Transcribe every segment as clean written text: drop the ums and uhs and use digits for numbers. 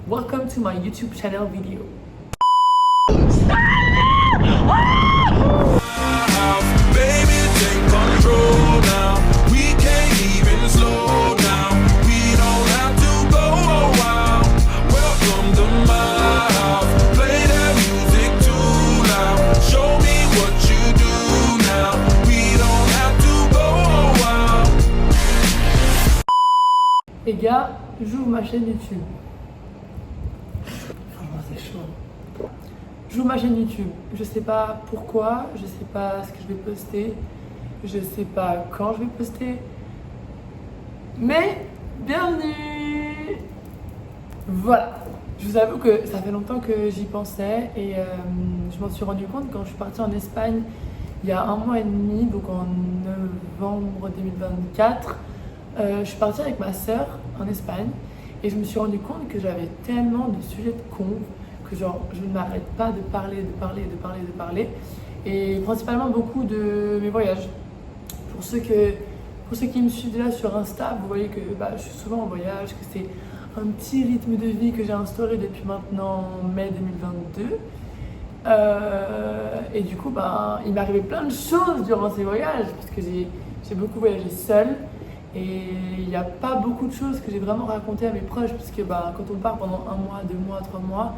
Welcome to my YouTube channel video. Baby, take control now. We can't even slow down. We don't have to go a while. Welcome to my house. Play that music too loud. Show me what you do now. We don't have to go a while. Les gars, j'ouvre ma chaîne YouTube. Franchement, c'est chaud. J'ouvre ma chaîne YouTube. Je sais pas pourquoi, je sais pas ce que je vais poster, je sais pas quand je vais poster. Mais bienvenue! Voilà. Je vous avoue que ça fait longtemps que j'y pensais et je m'en suis rendu compte quand je suis partie en Espagne il y a 1 mois et demi, donc en novembre 2024. Je suis partie avec ma sœur en Espagne et je me suis rendu compte que j'avais tellement de sujets de con que genre je ne m'arrête pas de parler et principalement beaucoup de mes voyages. Pour ceux qui me suivent déjà sur Insta, vous voyez que je suis souvent en voyage, que c'est un petit rythme de vie que j'ai instauré depuis maintenant mai 2022. Et du coup, il m'est arrivé plein de choses durant ces voyages parce que j'ai beaucoup voyagé seule. Et il n'y a pas beaucoup de choses que j'ai vraiment racontées à mes proches, parce que quand on part pendant 1 mois, 2 mois, 3 mois,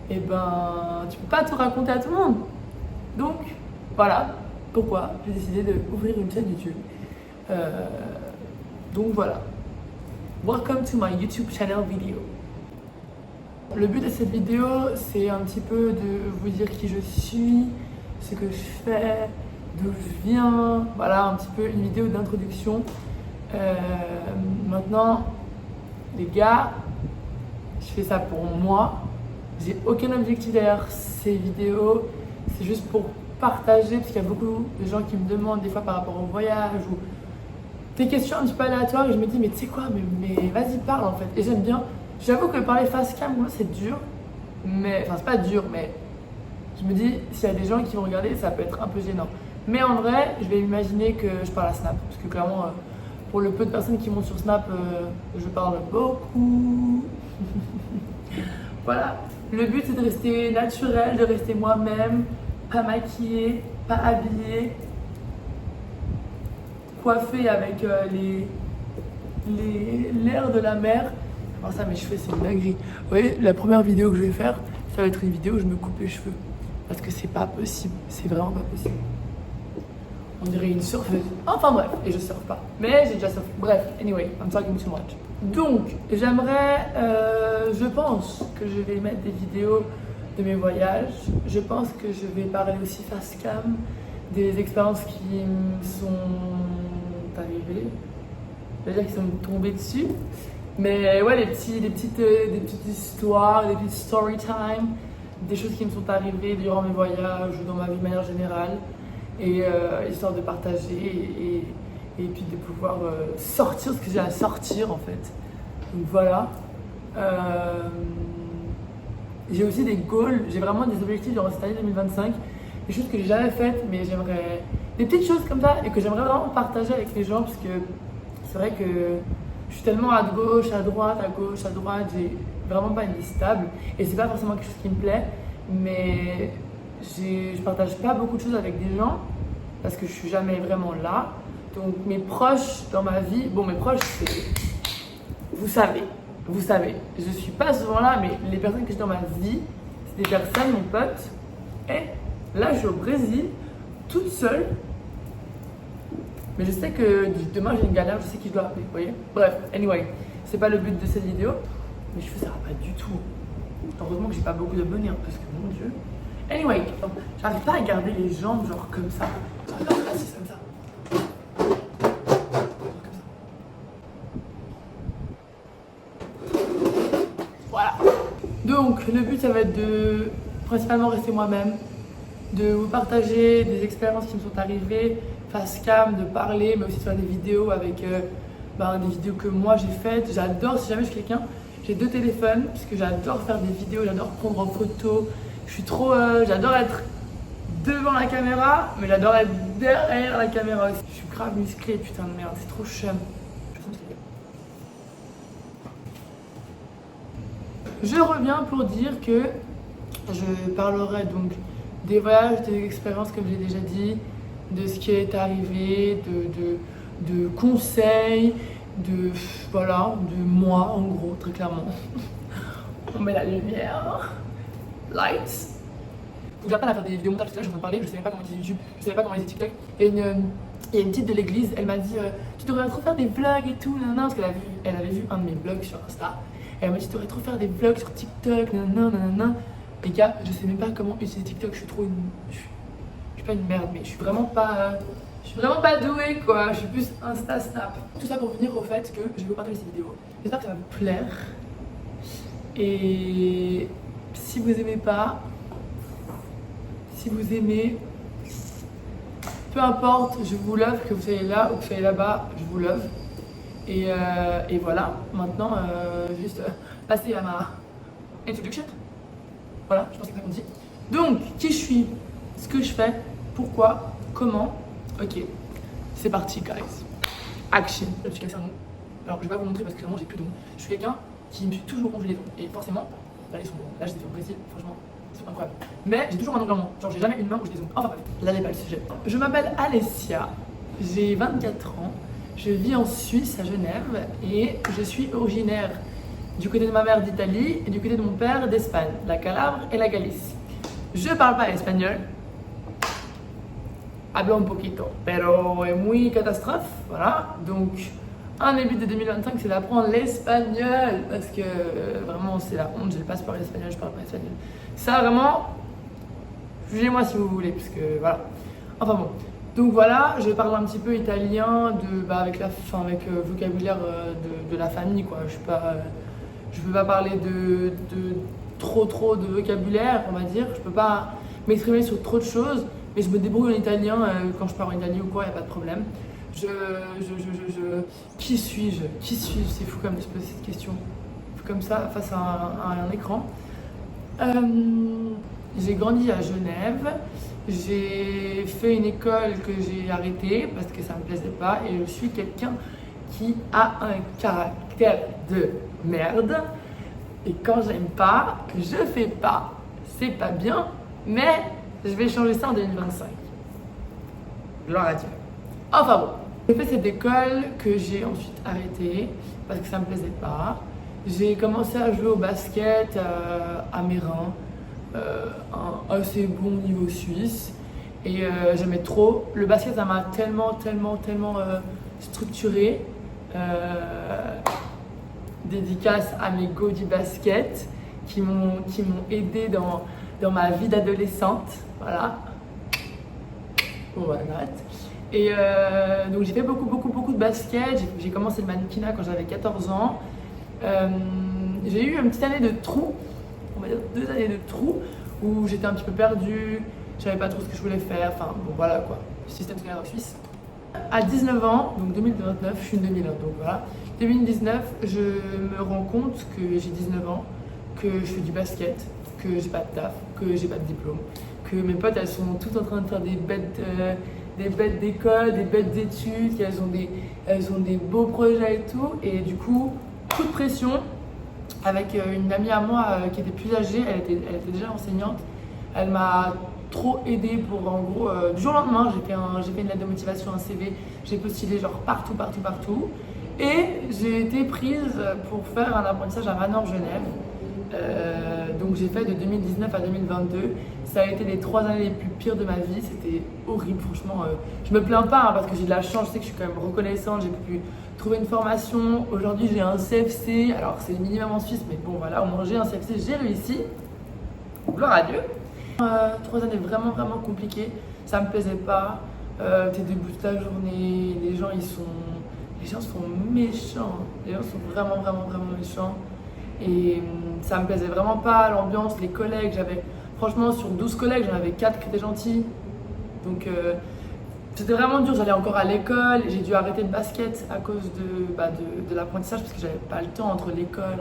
et tu peux pas tout raconter à tout le monde. Donc voilà pourquoi j'ai décidé d'ouvrir une chaîne YouTube. Donc voilà. Welcome to my YouTube channel video. Le but de cette vidéo, c'est un petit peu de vous dire qui je suis, ce que je fais, d'où je viens. Voilà, un petit peu une vidéo d'introduction. Maintenant, les gars, je fais ça pour moi. J'ai aucun objectif derrière ces vidéos. C'est juste pour partager, parce qu'il y a beaucoup de gens qui me demandent des fois par rapport au voyage ou des questions un petit peu aléatoires et je me dis mais tu sais quoi, mais vas-y parle en fait. Et j'aime bien. J'avoue que parler face cam, moi c'est dur. Mais, enfin c'est pas dur, mais je me dis s'il y a des gens qui vont regarder, ça peut être un peu gênant. Mais en vrai, je vais imaginer que je parle à Snap, parce que clairement... pour le peu de personnes qui montent sur Snap, je parle beaucoup. Voilà. Le but, c'est de rester naturel, de rester moi-même, pas maquillée, pas habillée, coiffée avec l'air de la mer. Comment ça, mes cheveux, c'est une dinguerie. Vous voyez, la première vidéo que je vais faire, ça va être une vidéo où je me coupe les cheveux. Parce que c'est pas possible. C'est vraiment pas possible. On dirait une surfeuse. Enfin bref, et je surfe pas. Mais j'ai déjà surfé. Bref, anyway, I'm talking too much. Donc, j'aimerais, je pense que je vais mettre des vidéos de mes voyages. Je pense que je vais parler aussi face cam des expériences qui me sont arrivées. C'est-à-dire qui sont tombées dessus. Mais ouais, des petites histoires, des petites story time, des choses qui me sont arrivées durant mes voyages ou dans ma vie de manière générale. Et histoire de partager et puis de pouvoir sortir ce que j'ai à sortir en fait. Donc voilà. J'ai aussi des goals, j'ai vraiment des objectifs durant cette année 2025, des choses que j'ai jamais faites, mais j'aimerais des petites choses comme ça et que j'aimerais vraiment partager avec les gens parce que c'est vrai que je suis tellement à gauche, à droite, j'ai vraiment pas une vie stable et c'est pas forcément quelque chose qui me plaît, mais je partage pas beaucoup de choses avec des gens parce que je suis jamais vraiment là. Donc mes proches dans ma vie, mes proches c'est, vous savez, je suis pas souvent là, mais les personnes que j'ai dans ma vie, c'est des personnes, mon pote. Et là je suis au Brésil, toute seule, mais je sais que demain j'ai une galère, je sais qui je dois appeler, vous voyez. Bref, anyway, c'est pas le but de cette vidéo, mais je fais ça pas du tout. Heureusement que j'ai pas beaucoup d'abonnés, parce que mon Dieu. Anyway, j'arrive pas à garder les jambes genre comme ça. Alors là, c'est comme ça. Voilà. Donc, le but, ça va être de principalement rester moi-même, de vous partager des expériences qui me sont arrivées, face cam, de parler, mais aussi de faire des vidéos avec des vidéos que moi j'ai faites. J'adore, si jamais je suis quelqu'un, j'ai 2 téléphones, parce que j'adore faire des vidéos, j'adore prendre en photo. Je suis trop, j'adore être devant la caméra, mais j'adore être derrière la caméra aussi. Je suis grave musclée, putain de merde, c'est trop chum. je reviens pour dire que je parlerai donc des voyages, des expériences comme j'ai déjà dit, de ce qui est arrivé, de conseils, voilà, de moi en gros, très clairement. On met la lumière, lights. Donc j'apprends à faire des vidéos montage, parce que là je suis en train de parler, je savais pas comment utiliser YouTube, je savais pas comment utiliser TikTok. Et il y a une petite de l'église, elle m'a dit tu devrais trop faire des vlogs et tout, nanana, parce qu'elle avait vu un de mes vlogs sur Insta. Et elle m'a dit tu devrais trop faire des vlogs sur TikTok, nanana. Les gars, je sais même pas comment utiliser TikTok, je suis pas une merde, mais je suis vraiment pas douée quoi, je suis plus Insta Snap. Tout ça pour venir au fait que je vais vous partager ces vidéos. J'espère que ça va vous plaire. Et si vous aimez pas, si vous aimez, peu importe, je vous love, que vous soyez là ou que vous soyez là-bas, je vous love. Et voilà, maintenant, juste passer à ma introduction. Voilà, je pense que c'est ça qu'on dit. Donc, qui je suis, ce que je fais, pourquoi, comment. Ok, c'est parti, guys. Action. Je suis quelqu'un. Alors, je vais pas vous montrer parce que vraiment, j'ai plus d'ongles. Je suis quelqu'un qui me suis toujours rongé les ongles. Et forcément, là, ils sont bons. Là, je les ai fait au Brésil, franchement, c'est incroyable. Mais j'ai toujours un ongle en moins. Genre, j'ai jamais une main où j'ai des ongles. Enfin, bref, là n'est pas le sujet. Je m'appelle Alessia, j'ai 24 ans. Je vis en Suisse, à Genève. Et je suis originaire du côté de ma mère d'Italie et du côté de mon père d'Espagne, la Calabre et la Galice. Je parle pas espagnol. Hablo un poquito, pero es muy catastrophe, voilà. Donc, un début de 2025, c'est d'apprendre l'espagnol, parce que vraiment, c'est la honte, j'ai le passeport espagnol, je parle pas espagnol. Ça, vraiment, jugez-moi si vous voulez, parce que voilà. Enfin bon, donc voilà, je parle un petit peu italien avec vocabulaire de la famille, quoi. Je peux pas parler de trop de vocabulaire, on va dire. Je peux pas m'exprimer sur trop de choses. Mais je me débrouille en italien quand je parle en italien ou quoi, il n'y a pas de problème. Qui suis-je? C'est fou comme de se poser cette question. Comme ça, face à un écran. J'ai grandi à Genève. J'ai fait une école que j'ai arrêtée parce que ça ne me plaisait pas. Et je suis quelqu'un qui a un caractère de merde. Et quand j'aime pas, je fais pas. C'est pas bien, mais je vais changer ça en 2025. Gloire à Dieu. Enfin bon, j'ai fait cette école que j'ai ensuite arrêtée parce que ça me plaisait pas. J'ai commencé à jouer au basket à Mérin, un assez bon niveau suisse. Et j'aimais trop. Le basket, ça m'a tellement structuré. Dédicace à mes go du basket qui m'ont aidé dans ma vie d'adolescente. Voilà. Bon, voilà, on arrête. Et donc j'ai fait beaucoup de basket. J'ai commencé le mannequinat quand j'avais 14 ans. J'ai eu une petite année de trou, on va dire 2 années de trou, où j'étais un petit peu perdue, je savais pas trop ce que je voulais faire, enfin bon voilà quoi, système scolaire suisse. À 19 ans, donc 2029, je suis une 2001, donc voilà, 2019, je me rends compte que j'ai 19 ans, que je fais du basket, que j'ai pas de taf, que j'ai pas de diplôme, que mes potes elles sont toutes en train de faire des bêtes d'école, des bêtes d'études, qu'elles ont des beaux projets et tout, et du coup, coup de pression avec une amie à moi qui était plus âgée, elle était déjà enseignante, elle m'a trop aidée pour en gros, du jour au lendemain, j'ai fait une lettre de motivation, un CV, j'ai postulé genre partout, et j'ai été prise pour faire un apprentissage à Manor Genève. Donc j'ai fait de 2019 à 2022. Ça a été les 3 années les plus pires de ma vie. C'était horrible, franchement. Je me plains pas parce que j'ai de la chance. Je sais que je suis quand même reconnaissante. J'ai pu trouver une formation. Aujourd'hui, j'ai un CFC. Alors c'est le minimum en Suisse, mais bon voilà, au moins j'ai un CFC. J'ai réussi. Gloire à Dieu. 3 années vraiment compliquées. Ça me plaisait pas. T'es debout toute la journée. Les gens sont méchants. Les gens sont vraiment méchants. Et ça me plaisait vraiment pas, l'ambiance, les collègues, franchement sur 12 collègues, j'en avais 4 qui étaient gentils. Donc c'était vraiment dur, j'allais encore à l'école, j'ai dû arrêter le basket à cause de l'apprentissage parce que j'avais pas le temps entre l'école,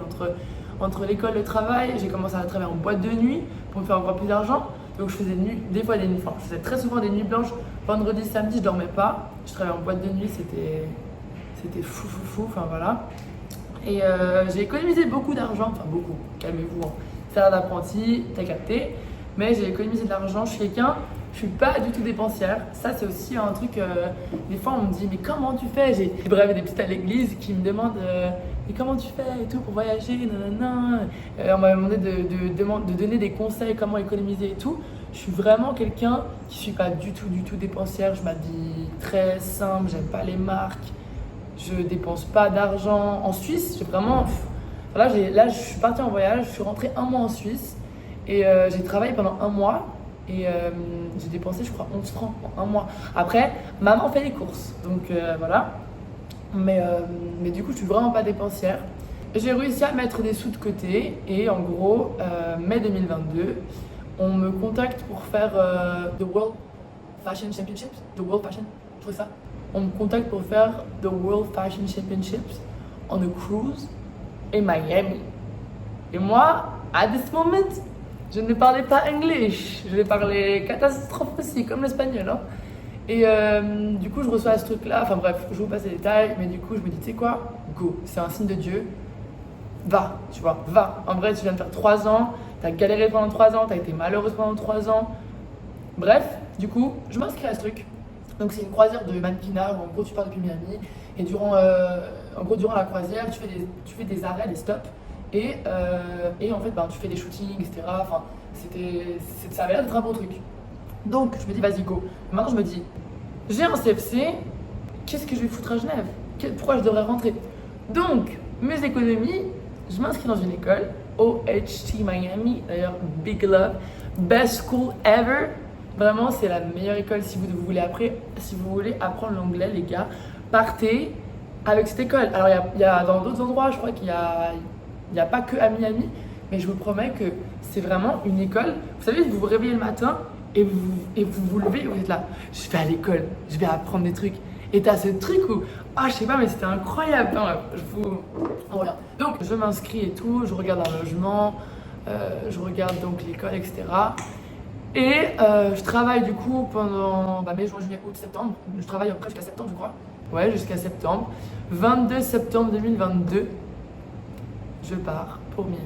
entre l'école et le travail. J'ai commencé à travailler en boîte de nuit pour me faire encore plus d'argent. Donc je faisais des fois des nuits, je faisais très souvent des nuits blanches. Vendredi, samedi, je dormais pas. Je travaillais en boîte de nuit, c'était fou, enfin voilà. Et j'ai économisé beaucoup d'argent, enfin beaucoup, calmez-vous, hein. Salaire d'apprenti, t'as capté. Mais j'ai économisé de l'argent, je suis quelqu'un, je suis pas du tout dépensière. Ça c'est aussi un truc, des fois on me dit mais comment tu fais? J'ai bref des petites à l'église qui me demandent mais comment tu fais et tout pour voyager, nanana. On m'a demandé de donner des conseils comment économiser et tout. Je suis vraiment quelqu'un qui suis pas du tout dépensière, je m'habille très simple, j'aime pas les marques, je dépense pas d'argent. En Suisse, j'ai vraiment... Là, je suis partie en voyage, je suis rentrée 1 mois en Suisse et j'ai travaillé pendant 1 mois et j'ai dépensé, je crois, 11 francs en 1 mois. Après, maman fait les courses, donc voilà. Mais du coup, je suis vraiment pas dépensière. J'ai réussi à mettre des sous de côté et en gros, mai 2022, on me contacte pour faire The World Fashion Championships. The World Fashion, je trouve ça. On me contacte pour faire The World Fashion Championships on a cruise in Miami. Et moi, at this moment, je ne parlais pas English. Je parlais catastrophe aussi, comme l'espagnol. Hein. Et du coup, je reçois ce truc-là. Enfin bref, je vous passe les détails. Mais du coup, je me dis, tu sais quoi, go. C'est un signe de Dieu. Va, tu vois, va. En vrai, tu viens de faire 3 ans. T'as galéré pendant 3 ans. T'as été malheureuse pendant 3 ans. Bref, du coup, je m'inscris à ce truc. Donc c'est une croisière de mannequinat où en gros tu pars depuis Miami et durant la croisière tu fais des arrêts, des stops et en fait tu fais des shootings, etc. Enfin, ça avait l'air d'être un bon truc. Donc je me dis vas-y go. Et maintenant je me dis j'ai un CFC, qu'est-ce que je vais foutre à Genève? Pourquoi je devrais rentrer? Donc mes économies, je m'inscris dans une école, OHT Miami, d'ailleurs big love, best school ever. Vraiment, c'est la meilleure école si vous voulez apprendre l'anglais, les gars. Partez avec cette école. Alors, il y a dans d'autres endroits, je crois qu'il y a pas que à Miami, mais je vous promets que c'est vraiment une école. Vous savez, vous vous réveillez le matin et vous levez, vous êtes là. Je vais à l'école, je vais apprendre des trucs. Et t'as ce truc où, je sais pas, mais c'était incroyable. Non, on regarde. Donc, je m'inscris et tout, je regarde un logement, je regarde donc l'école, etc. Et je travaille du coup pendant mai, juin, juillet, août, septembre. Je travaille après jusqu'à septembre, je crois. Ouais, jusqu'à septembre. 22 septembre 2022, je pars pour Miami.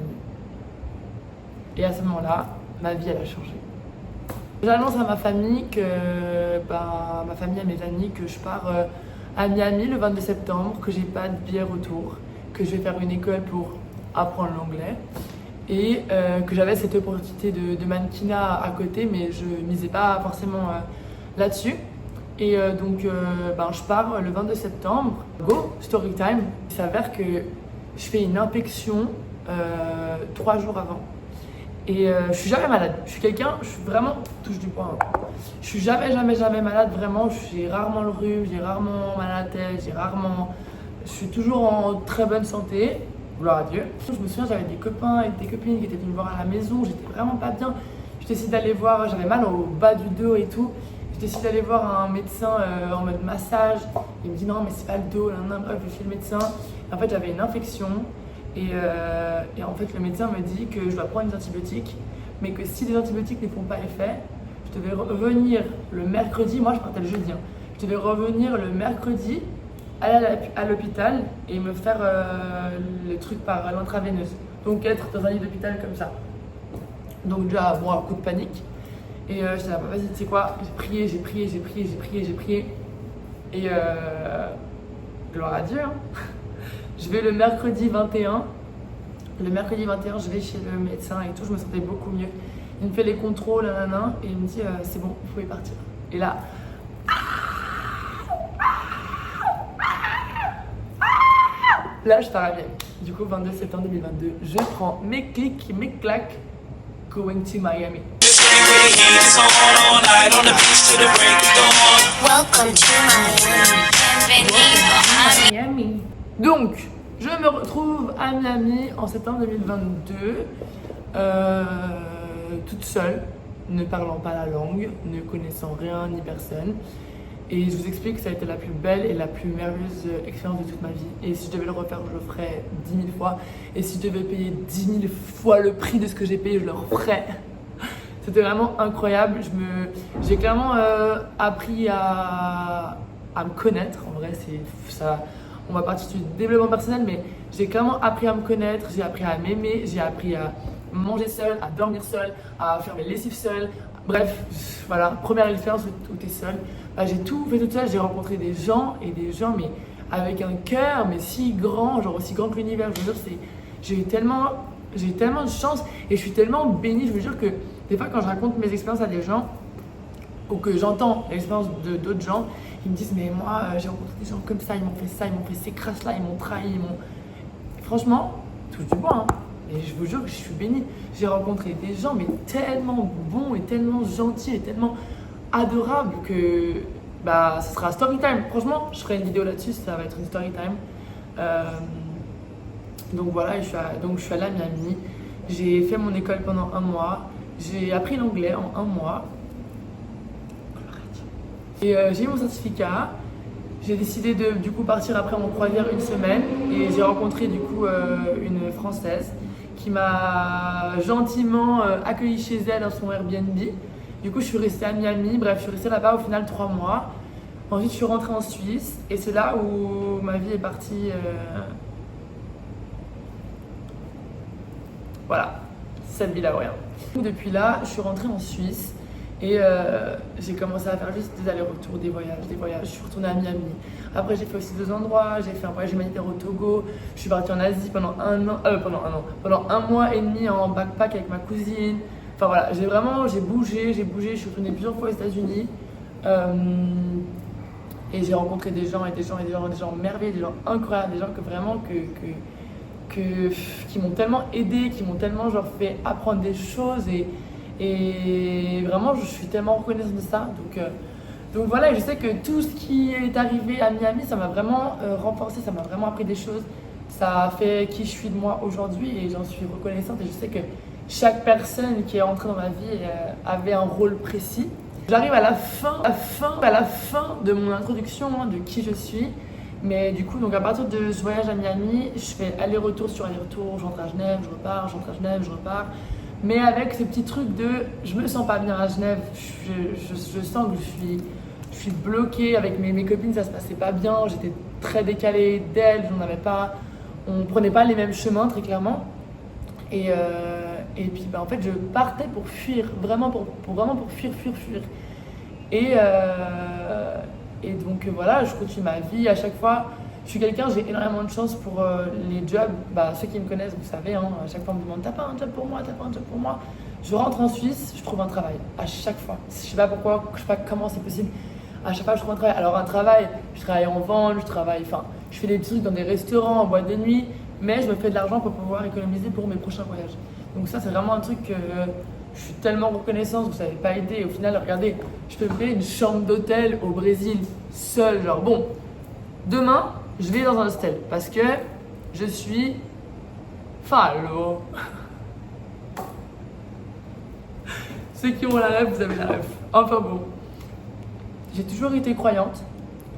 Et à ce moment-là, ma vie, elle a changé. J'annonce à ma famille, à mes amis, que je pars à Miami le 22 septembre, que j'ai pas de billet retour, que je vais faire une école pour apprendre l'anglais. Et que j'avais cette opportunité de mannequinat à côté, mais je misais pas forcément là-dessus. Et donc, je pars le 22 septembre. Go, story time. Il s'avère que je fais une infection 3 jours avant. Et je suis jamais malade. Je suis vraiment, touche du poing. Je suis jamais malade, vraiment. J'ai rarement le rhume, j'ai rarement mal à la tête, je suis toujours en très bonne santé. Gloire à Dieu. Je me souviens, j'avais des copains et des copines qui étaient venus me voir à la maison. J'étais vraiment pas bien. Je décide d'aller voir, j'avais mal au bas du dos et tout. Je décide d'aller voir un médecin en mode massage. Il me dit non, mais c'est pas le dos. Bref, je suis le médecin. Et en fait, j'avais une infection. Et en fait, le médecin me dit que je dois prendre des antibiotiques. Mais que si les antibiotiques ne font pas effet, je devais revenir le mercredi. Moi, je partais le jeudi. Je devais revenir le mercredi, aller à l'hôpital et me faire le truc par l'intraveineuse. Donc être dans un lit d'hôpital comme ça. Donc déjà, un coup de panique. Et j'étais là, vas-y, tu sais quoi, j'ai prié. Et gloire à Dieu. Hein. Je vais le mercredi 21. Le mercredi 21, je vais chez le médecin et tout, je me sentais beaucoup mieux. Il me fait les contrôles, et il me dit, c'est bon, vous pouvez partir. Et là, je pars à Miami. Du coup, 22 septembre 2022, je prends mes clics, mes claques, going to Miami. Welcome to Miami. Donc, je me retrouve à Miami en septembre 2022, toute seule, ne parlant pas la langue, ne connaissant rien ni personne. Et je vous explique que ça a été la plus belle et la plus merveilleuse expérience de toute ma vie. Et si je devais le refaire, je le ferais 10 000 fois. Et si je devais payer 10 000 fois le prix de ce que j'ai payé, je le referais. C'était vraiment incroyable. J'ai clairement appris à me connaître. En vrai, c'est ça. On va partir du développement personnel, mais j'ai clairement appris à me connaître, j'ai appris à m'aimer, j'ai appris à manger seule, à dormir seule, à faire mes lessives seule. Bref, voilà, première expérience où tu es seule. Bah, j'ai tout fait toute seule, j'ai rencontré des gens et des gens, mais avec un cœur, mais si grand, genre aussi grand que l'univers. Je veux dire, j'ai eu tellement de chance et je suis tellement bénie. Je veux dire que des fois, quand je raconte mes expériences à des gens ou que j'entends l'expérience d'autres gens, ils me disent, mais moi, j'ai rencontré des gens comme ça, ils m'ont fait ces crasses-là, ils m'ont trahi, Franchement, touche du bois, hein. Et je vous jure que je suis bénie. J'ai rencontré des gens, mais tellement bons et tellement gentils et tellement adorables que bah, ce sera story time. Franchement, je ferai une vidéo là-dessus, ça va être une story time. Donc voilà, je suis allée à Miami. J'ai fait mon école pendant 1 mois. J'ai appris l'anglais en 1 mois. Et j'ai eu mon certificat. J'ai décidé de du coup partir après mon croisière 1 semaine. Et j'ai rencontré du coup une Française qui m'a gentiment accueilli chez elle dans son Airbnb. Du coup, je suis restée à Miami. Bref, je suis restée là-bas au final 3 mois. Ensuite, je suis rentrée en Suisse et c'est là où ma vie est partie. Voilà, cette vie-là, rien. Depuis là, je suis rentrée en Suisse et j'ai commencé à faire juste des allers-retours, des voyages. Je suis retournée à Miami. Après, j'ai fait aussi 2 endroits. J'ai fait un voyage humanitaire au Togo. Je suis partie en Asie pendant 1 mois et demi en backpack avec ma cousine. Enfin voilà, j'ai bougé. Je suis retournée plusieurs fois aux États-Unis. Et j'ai rencontré des gens merveilleux, des gens incroyables, des gens que vraiment qui m'ont tellement aidé, qui m'ont tellement genre fait apprendre des choses et vraiment je suis tellement reconnaissante de ça. Donc voilà, je sais que tout ce qui est arrivé à Miami, ça m'a vraiment renforcé, ça m'a vraiment appris des choses. Ça a fait qui je suis de moi aujourd'hui et j'en suis reconnaissante et je sais que chaque personne qui est entrée dans ma vie avait un rôle précis. J'arrive à la fin de mon introduction de qui je suis. Mais du coup, donc à partir de ce voyage à Miami, je fais aller-retour sur aller-retour, je rentre à Genève, je repars, je rentre à Genève, je repars. Mais avec ce petit truc de je me sens pas bien à Genève, je sens que je suis bloquée avec mes copines, ça se passait pas bien, j'étais très décalée d'elles, on prenait pas les mêmes chemins très clairement. Et puis bah, en fait, je partais pour fuir, vraiment pour fuir. Et donc voilà, je continue ma vie à chaque fois. Je suis quelqu'un, j'ai énormément de chance pour les jobs. Bah, ceux qui me connaissent, vous savez, hein, à chaque fois on me demande t'as pas un job pour moi. Je rentre en Suisse, je trouve un travail. À chaque fois. Je sais pas pourquoi, je sais pas comment c'est possible. À chaque fois je trouve un travail. Alors un travail, je travaille en vente, je fais des trucs dans des restaurants, en boîte de nuit, mais je me fais de l'argent pour pouvoir économiser pour mes prochains voyages. Donc ça c'est vraiment un truc que je suis tellement reconnaissante, vous savez pas aider. Au final, regardez, je peux me payer une chambre d'hôtel au Brésil, seule. Genre bon, demain, je vais dans un hostel parce que je suis fallo. Ceux qui ont la rêve, vous avez la rêve. Enfin bon, j'ai toujours été croyante.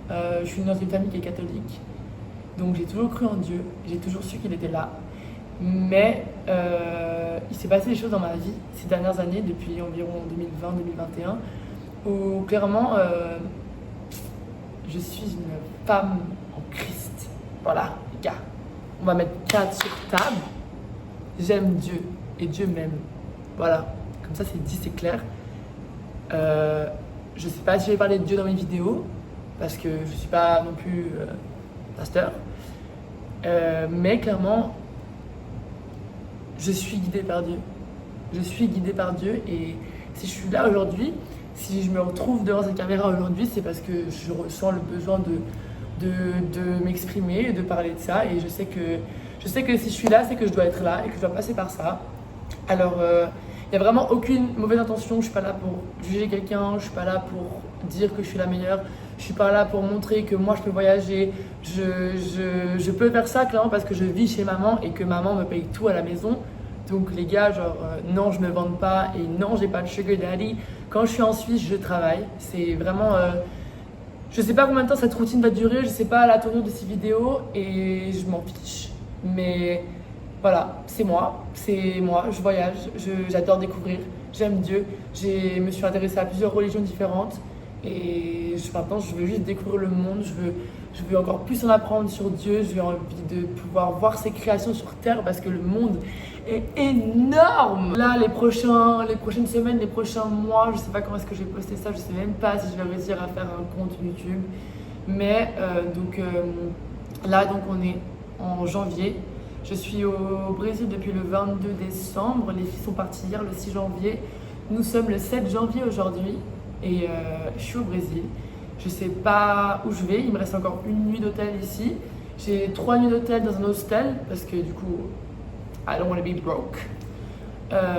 Je suis dans une famille qui est catholique. Donc j'ai toujours cru en Dieu. J'ai toujours su qu'il était là. Mais il s'est passé des choses dans ma vie ces dernières années, depuis environ 2020-2021, où clairement je suis une femme en Christ. Voilà, les gars, on va mettre 4 sur table. J'aime Dieu et Dieu m'aime. Voilà, comme ça c'est dit, c'est clair. Je sais pas si je vais parler de Dieu dans mes vidéos, parce que je suis pas non plus pasteur. Mais clairement, je suis guidée par Dieu. Et si je suis là aujourd'hui, si je me retrouve devant cette caméra aujourd'hui, c'est parce que je ressens le besoin de m'exprimer, de parler de ça. Et je sais que si je suis là, c'est que je dois être là et que je dois passer par ça. Alors, il n'y a vraiment aucune mauvaise intention. Je ne suis pas là pour juger quelqu'un. Je ne suis pas là pour dire que je suis la meilleure. Je ne suis pas là pour montrer que moi, je peux voyager. Je peux faire ça, clairement, parce que je vis chez maman et que maman me paye tout à la maison. Donc les gars, genre non, je me vante pas et non, j'ai pas de sugar daddy. Quand je suis en Suisse, je travaille. C'est vraiment... je sais pas combien de temps cette routine va durer, je sais pas la tournure de ces vidéos et je m'en fiche. Mais voilà, c'est moi, je voyage, j'adore découvrir, j'aime Dieu. Je me suis intéressée à plusieurs religions différentes et maintenant je veux juste découvrir le monde, Je veux encore plus en apprendre sur Dieu. J'ai envie de pouvoir voir ses créations sur terre parce que le monde est énorme. Là, les prochaines semaines, les prochains mois, je sais pas comment est-ce que je vais poster ça. Je sais même pas si je vais réussir à faire un compte YouTube. Mais là, donc on est en janvier. Je suis au Brésil depuis le 22 décembre. Les filles sont parties hier le 6 janvier. Nous sommes le 7 janvier aujourd'hui et je suis au Brésil. Je sais pas où je vais. Il me reste encore une nuit d'hôtel ici. J'ai 3 nuits d'hôtel dans un hostel parce que du coup, I don't want to be broke.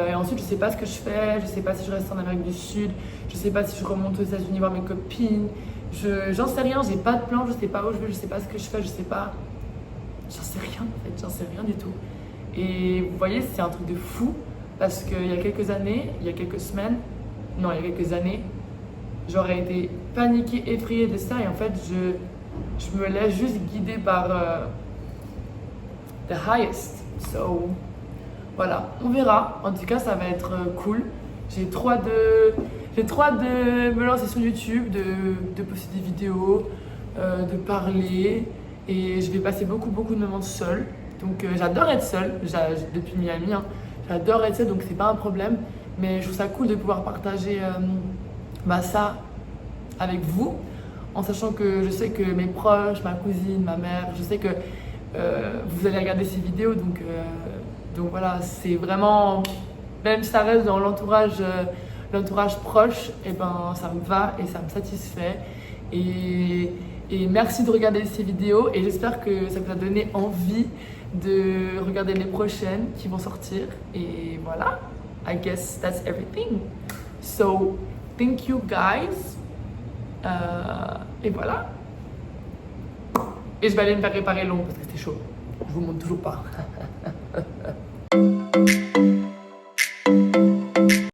Et ensuite, je sais pas ce que je fais. Je sais pas si je reste en Amérique du Sud. Je sais pas si je remonte aux États-Unis voir mes copines. J'en sais rien. J'ai pas de plan. Je sais pas où je vais. Je sais pas ce que je fais. Je sais pas. J'en sais rien en fait. J'en sais rien du tout. Et vous voyez, c'est un truc de fou parce qu'il y a quelques années, il y a quelques semaines, non, il y a quelques années, j'aurais été paniquée, effrayée de ça et en fait, je me laisse juste guider par the highest. So, voilà, on verra. En tout cas, ça va être cool. J'ai trop hâte de me lancer sur YouTube, de poster des vidéos, de parler et je vais passer beaucoup de moments seule. Donc, j'adore être seule, depuis Miami, hein. J'adore être seule, donc c'est pas un problème. Mais je trouve ça cool de pouvoir partager ça avec vous, en sachant que je sais que mes proches, ma cousine, ma mère, je sais que vous allez regarder ces vidéos, donc voilà, c'est vraiment, même si ça reste dans l'entourage proche, et ben ça me va et ça me satisfait. Et merci de regarder ces vidéos et j'espère que ça vous a donné envie de regarder les prochaines qui vont sortir. Et voilà, I guess that's everything. So, thank you guys. Et voilà. Et je vais aller me faire réparer l'ongle parce que c'était chaud. Je vous montre toujours pas.